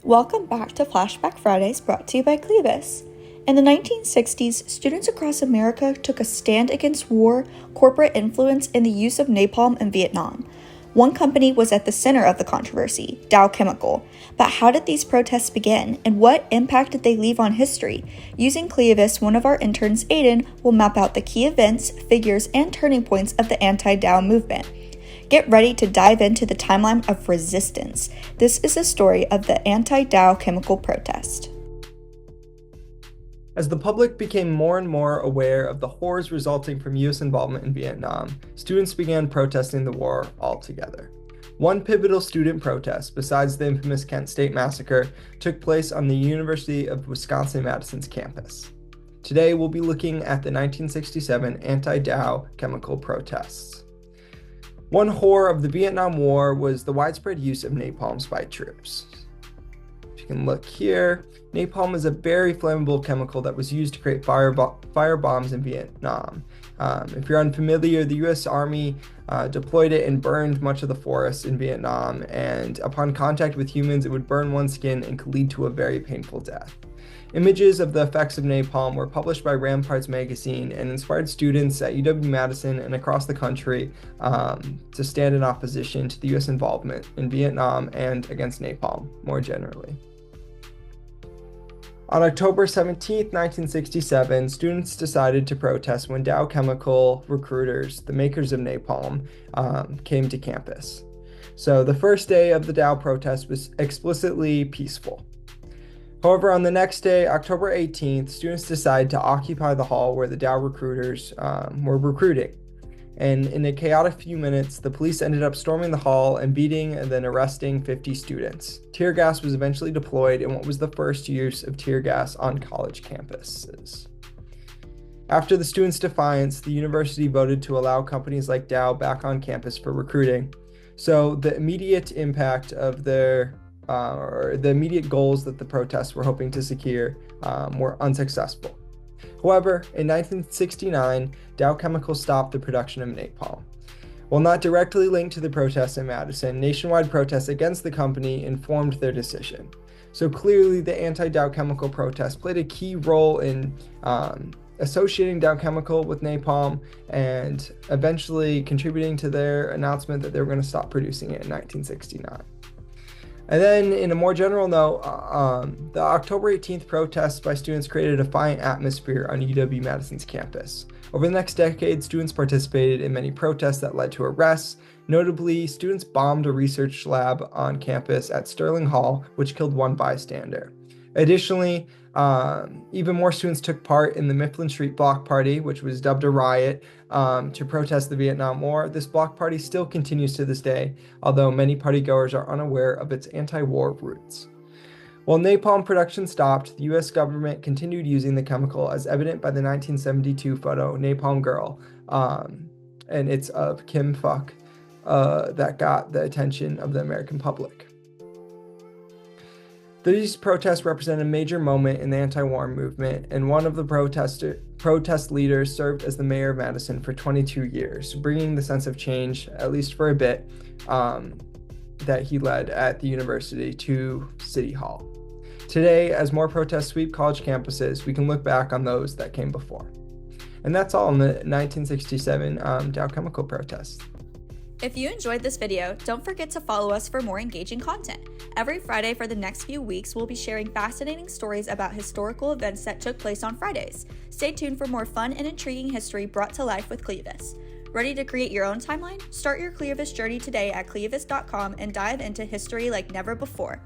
Welcome back to Flashback Fridays, brought to you by ClioVis. In the 1960s, students across America took a stand against war, corporate influence, and the use of napalm in Vietnam. One company was at the center of the controversy, Dow Chemical. But how did these protests begin, and what impact did they leave on history? Using ClioVis, one of our interns, Aiden, will map out the key events, figures, and turning points of the Anti-Dow movement. Get ready to dive into the timeline of resistance. This is the story of the Anti-Dow chemical protest. As the public became more and more aware of the horrors resulting from U.S. involvement in Vietnam, students began protesting the war altogether. One pivotal student protest, besides the infamous Kent State Massacre, took place on the University of Wisconsin-Madison's campus. Today, we'll be looking at the 1967 Anti-Dow chemical protests. One horror of the Vietnam War was the widespread use of napalm by troops. If you can look here, napalm is a very flammable chemical that was used to create fire bombs in Vietnam. If you're unfamiliar, the U.S. Army deployed it and burned much of the forest in Vietnam, and upon contact with humans, it would burn one's skin and could lead to a very painful death. Images of the effects of napalm were published by Ramparts magazine and inspired students at UW-Madison and across the country to stand in opposition to the U.S. involvement in Vietnam and against napalm more generally. On October 17, 1967, students decided to protest when Dow Chemical recruiters, the makers of napalm, came to campus. So the first day of the Dow protest was explicitly peaceful. However, on the next day, October 18th, students decided to occupy the hall where the Dow recruiters were recruiting. And in a chaotic few minutes, the police ended up storming the hall and beating and then arresting 50 students. Tear gas was eventually deployed in what was the first use of tear gas on college campuses. After the students' defiance, the university voted to allow companies like Dow back on campus for recruiting. So the immediate impact of the immediate goals that the protests were hoping to secure were unsuccessful. However, in 1969, Dow Chemical stopped the production of napalm. While not directly linked to the protests in Madison, nationwide protests against the company informed their decision. So clearly, the anti-Dow Chemical protest played a key role in associating Dow Chemical with napalm and eventually contributing to their announcement that they were going to stop producing it in 1969. And then, in a more general note, the October 18th protests by students created a defiant atmosphere on UW-Madison's campus. Over the next decade, students participated in many protests that led to arrests. Notably, students bombed a research lab on campus at Sterling Hall, which killed one bystander. Additionally, even more students took part in the Mifflin Street Block Party, which was dubbed a riot, to protest the Vietnam War. This block party still continues to this day, although many partygoers are unaware of its anti-war roots. While napalm production stopped, the U.S. government continued using the chemical, as evident by the 1972 photo, Napalm Girl, and it's of Kim Phuc, that got the attention of the American public. These protests represent a major moment in the anti-war movement, and one of the protest leaders served as the mayor of Madison for 22 years, bringing the sense of change, at least for a bit, that he led at the university to City Hall. Today, as more protests sweep college campuses, we can look back on those that came before. And that's all in the 1967 Dow Chemical protests. If you enjoyed this video, don't forget to follow us for more engaging content. Every Friday for the next few weeks, we'll be sharing fascinating stories about historical events that took place on Fridays. Stay tuned for more fun and intriguing history brought to life with ClioVis. Ready to create your own timeline? Start your ClioVis journey today at ClioVis.com and dive into history like never before.